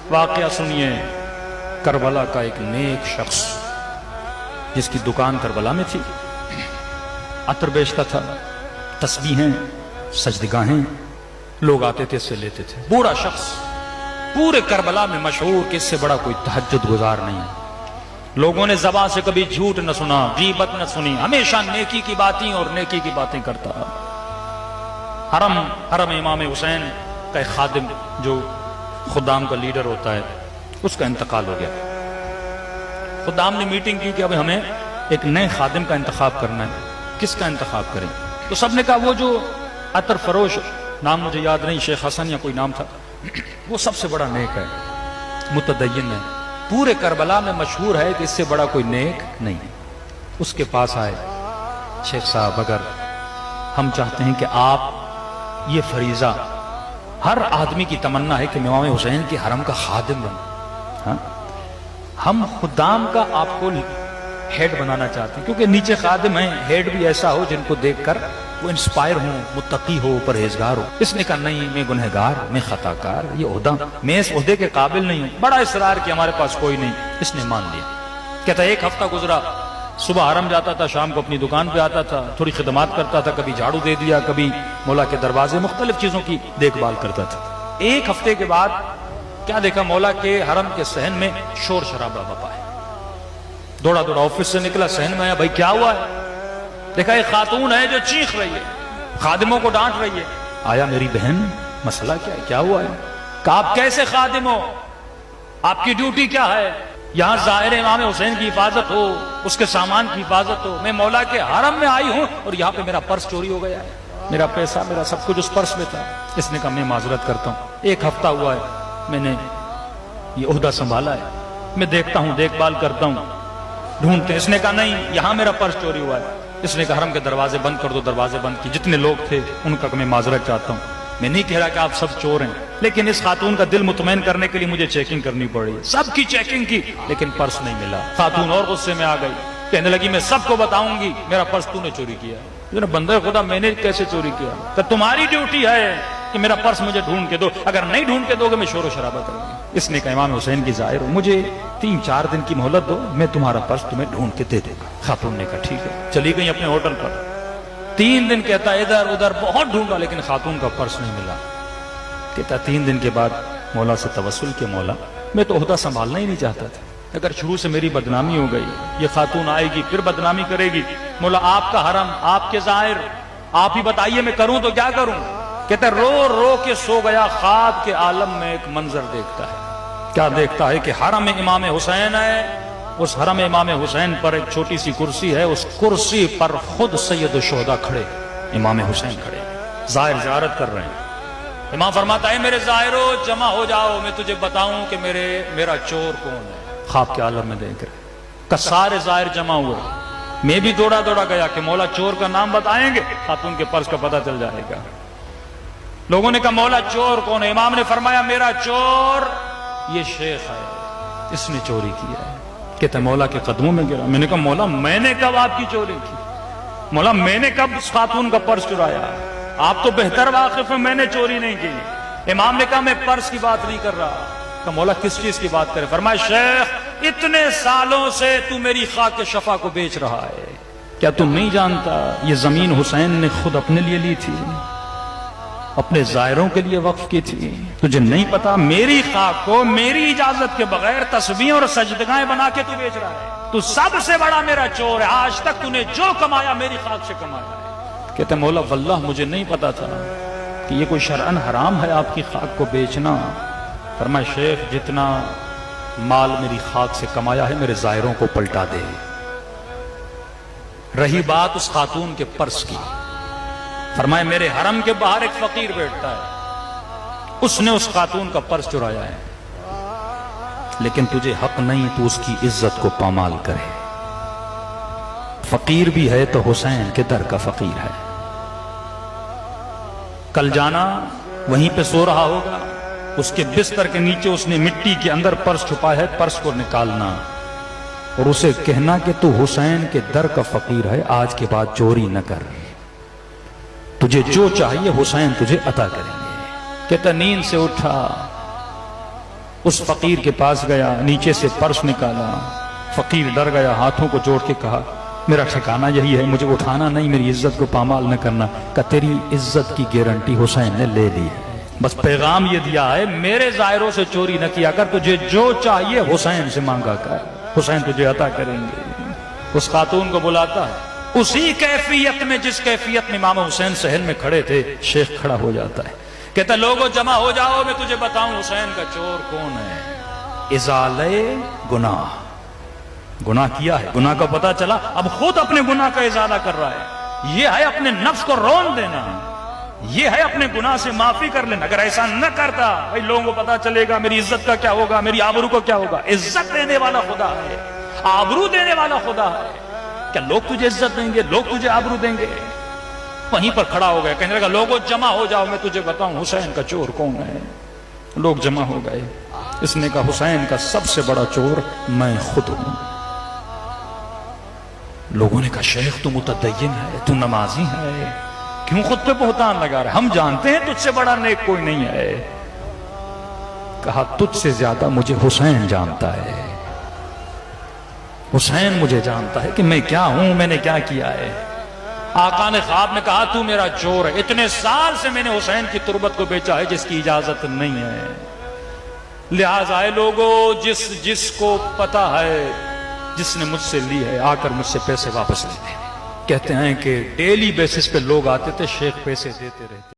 واقعہ سنیے کربلا کا ایک نیک شخص جس کی دکان کربلا میں تھی، عطر بیچتا تھا، تسبیحیں، سجدگاہیں، لوگ آتے تھے اس سے لیتے تھے، بوڑھا شخص پورے کربلا میں مشہور کہ اس سے بڑا کوئی تہجد گزار نہیں ہے، لوگوں نے زبان سے کبھی جھوٹ نہ سنا، غیبت نہ سنی، ہمیشہ نیکی کی باتیں اور نیکی کی باتیں کرتا۔ حرم امام حسین کا ایک خادم جو خدام کا لیڈر ہوتا ہے اس کا انتقال ہو گیا، خدام نے میٹنگ کی کہ اب ہمیں ایک نئے خادم کا انتخاب کرنا ہے، کس کا انتخاب کریں؟ تو سب نے کہا وہ جو عطر فروش، نام مجھے یاد نہیں، شیخ حسن یا کوئی نام تھا، وہ سب سے بڑا نیک ہے، متدین ہے، پورے کربلا میں مشہور ہے کہ اس سے بڑا کوئی نیک نہیں ہے۔ اس کے پاس آئے، شیخ صاحب اگر ہم چاہتے ہیں کہ آپ، یہ فریضہ ہر آدمی کی تمنا ہے کہ امام حسین کے حرم کا خادم بنے، ہم خدام کا آپ کو ہیڈ بنانا چاہتے ہیں، کیونکہ نیچے خادم ہیں، ہیڈ بھی ایسا ہو جن کو دیکھ کر وہ انسپائر ہوں، متقی ہو، پرہیزگار ہو۔ اس نے کہا نہیں، میں گنہگار، میں خطا کار، یہ عہدہ، میں اس عہدے کے قابل نہیں ہوں، بڑا اصرار کہ ہمارے پاس کوئی نہیں۔ اس نے مان لیا۔ کہتا ایک ہفتہ گزرا، صبح حرم جاتا تھا، شام کو اپنی دکان پہ آتا تھا، تھوڑی خدمات کرتا تھا، کبھی جھاڑو دے دیا، کبھی مولا کے دروازے، مختلف چیزوں کی دیکھ بھال کرتا تھا۔ ایک ہفتے کے بعد کیا دیکھا، مولا کے حرم کے صحن میں شور شرابہ بپا ہے، دوڑا دوڑا آفس سے نکلا، صحن میں آیا، بھائی کیا ہوا ہے؟ دیکھا ایک خاتون ہے جو چیخ رہی ہے، خادموں کو ڈانٹ رہی ہے۔ آیا، میری بہن مسئلہ کیا ہے، کیا ہوا ہے؟ کہ آپ کیسے خادم ہو، آپ کی ڈیوٹی کیا ہے؟ یہاں ظاہر امام حسین کی حفاظت ہو، اس کے سامان کی حفاظت ہو، میں مولا کے حرم میں آئی ہوں اور یہاں پہ میرا پرس چوری ہو گیا ہے، میرا پیسہ، میرا سب کچھ اس پرس میں تھا۔ اس نے کہا میں معذرت کرتا ہوں، ایک ہفتہ ہوا ہے میں نے یہ عہدہ سنبھالا ہے، میں دیکھتا ہوں، دیکھ بھال کرتا ہوں، ڈھونڈتے۔ اس نے کہا نہیں، یہاں میرا پرس چوری ہوا ہے۔ اس نے کہا حرم کے دروازے بند کر دو، دروازے بند کی، جتنے لوگ تھے ان کا میں معذرت چاہتا ہوں، میں نہیں کہہ رہا کہ آپ سب چور ہیں، لیکن اس خاتون کا دل مطمئن کرنے کے لیے مجھے چیکنگ کرنی پڑی، سب کی چیکنگ کی، لیکن پرس نہیں ملا۔ خاتون اور غصے میں آ گئی، کہنے لگی میں سب کو بتاؤں گی میرا پرس تو نے چوری کیا۔ بندہ خدا میں نے کیسے چوری کیا؟ کہ تمہاری ڈیوٹی ہے کہ میرا پرس مجھے ڈھونڈ کے دو، اگر نہیں ڈھونڈ کے دو گے میں شور و شرابہ کروں گی۔ اس نے کہا امام حسین کی ظاہر ہو، مجھے 3-4 دن کی مہلت دو، میں تمہارا پرس تمہیں ڈھونڈ کے دے دوں گا۔ خاتون نے کہا ٹھیک ہے، چلی گئی اپنے ہوٹل پر۔ 3 دن کہتا ادھر ادھر بہت ڈھونڈا لیکن خاتون کا پرس نہیں ملا۔ کہتا 3 دن کے بعد مولا سے توسل کے مولا میں تو عہدہ سنبھالنا ہی نہیں چاہتا تھا، اگر شروع سے میری بدنامی ہو گئی، یہ خاتون آئے گی پھر بدنامی کرے گی، مولا آپ کا حرم، آپ کے ظاہر، آپ ہی بتائیے میں کروں تو کیا کروں؟ کہتا رو رو کے سو گیا، خواب کے عالم میں ایک منظر دیکھتا ہے۔ کیا دیکھتا ہے کہ حرم امام حسین ہے، اس حرم امام حسین پر ایک چھوٹی سی کرسی ہے، اس کرسی پر خود سید الشہداء کھڑے، امام حسین کھڑے، ظاہر زیارت کر رہے ہیں۔ امام فرماتا ہے میرے ظاہرو جمع ہو جاؤ، میں تجھے بتاؤں کہ میرا چور کون ہے۔ خواب کے عالم میں دیکھ رہے کہ سارے ظاہر جمع ہوئے، میں بھی دوڑا دوڑا گیا کہ مولا چور کا نام بتائیں گے، خاتون کے پرس کا پتہ چل جائے گا۔ لوگوں نے کہا مولا چور کون ہے؟ امام نے فرمایا میرا چور یہ شیخ ہے، اس نے چوری کیا ہے۔ کہتا مولا کے قدموں میں گرا۔ میں نے کہا مولا میں نے کب آپ کی چوری کی؟ مولا میں نے کب اس خاتون کا پرس چرایا؟ آپ تو بہتر واقف ہیں، میں نے چوری نہیں کی۔ امام نے کہا میں پرس کی بات نہیں کر رہا۔ کہ مولا کس چیز کی بات کرے؟ فرمایا شیخ اتنے سالوں سے تو میری خاک شفا کو بیچ رہا ہے، کیا تم نہیں جانتا یہ زمین حسین نے خود اپنے لیے لی تھی، اپنے زائروں کے لیے وقف کی تھی؟ تجھے نہیں پتا میری خاک کو میری اجازت کے بغیر تسبیح اور سجدگاہیں بنا کے تو بیچ رہا ہے؟ تو سب سے بڑا میرا چور ہے، آج تک تو نے جو کمایا میری خاک سے کمایا ہے۔ کہتے مولا واللہ مجھے نہیں پتا تھا کہ یہ کوئی شرعن حرام ہے آپ کی خاک کو بیچنا۔ فرمایا شیخ جتنا مال میری خاک سے کمایا ہے میرے زائروں کو پلٹا دے۔ رہی بات اس خاتون کے پرس کی، فرمایا میرے حرم کے باہر ایک فقیر بیٹھتا ہے، اس نے اس خاتون کا پرس چرایا ہے، لیکن تجھے حق نہیں تو اس کی عزت کو پامال کرے۔ فقیر بھی ہے تو حسین کے در کا فقیر ہے، کل جانا وہیں پہ سو رہا ہوگا، اس کے بستر کے نیچے اس نے مٹی کے اندر پرس چھپا ہے، پرس کو نکالنا اور اسے کہنا کہ تو حسین کے در کا فقیر ہے، آج کے بعد چوری نہ کر، تجھے جو چاہیے حسین تجھے عطا کریں گے۔ کہتا نیند سے اٹھا، اس فقیر کے پاس گیا، نیچے سے پرس نکالا، فقیر ڈر گیا، ہاتھوں کو جوڑ کے کہا میرا ٹھکانہ یہی ہے، مجھے اٹھانا نہیں، میری عزت کو پامال نہ کرنا۔ کہ تیری عزت کی گارنٹی حسین نے لے لی ہے، بس پیغام یہ دیا ہے میرے ظاہروں سے چوری نہ کیا کر، تجھے جو چاہیے حسین سے مانگا کر، حسین تجھے عطا کریں گے۔ اس خاتون کو بلاتا ہے، اسی کیفیت میں جس کیفیت میں امام حسین صحن میں کھڑے تھے، شیخ کھڑا ہو جاتا ہے، کہتا ہے لوگوں جمع ہو جاؤ، میں تجھے بتاؤں حسین کا چور کون ہے۔ ازالے گناہ، گناہ کیا ہے، گناہ کا پتہ چلا، اب خود اپنے گناہ کا ازالہ کر رہا ہے۔ یہ ہے اپنے نفس کو رون دینا، یہ ہے اپنے گناہ سے معافی کر لینا۔ اگر ایسا نہ کرتا بھائی لوگوں کو پتہ چلے گا میری عزت کا کیا ہوگا، میری آبرو کو کیا ہوگا۔ عزت دینے والا خدا ہے، آبرو دینے والا خدا ہے۔ کیا لوگ تجھے عزت دیں گے، لوگ تجھے آبرو دیں گے؟ وہیں پر کھڑا ہو گیا، کہنے لگا لوگوں جمع ہو جاؤ، میں تجھے بتاؤں حسین کا چور کون ہے۔ لوگ جمع ہو گئے، اس نے کہا حسین کا سب سے بڑا چور میں خود ہوں۔ لوگوں نے کہا شیخ تو متدین ہے، تو نمازی ہے، کیوں خود پہ بہتان لگا رہا ہے؟ ہم جانتے ہیں تجھ سے بڑا نیک کوئی نہیں ہے۔ کہا تجھ سے زیادہ مجھے حسین جانتا ہے، حسین مجھے جانتا ہے کہ میں کیا ہوں، میں نے کیا کیا ہے۔ آقا نے خواب میں کہا تو میرا چور ہے، اتنے سال سے میں نے حسین کی تربت کو بیچا ہے جس کی اجازت نہیں ہے۔ لہٰذا اے لوگوں، جس کو پتا ہے، جس نے مجھ سے لی ہے، آ کر مجھ سے پیسے واپس لے لیں۔ کہتے ہیں کہ ڈیلی بیسس پہ لوگ آتے تھے، شیخ پیسے دیتے رہتے۔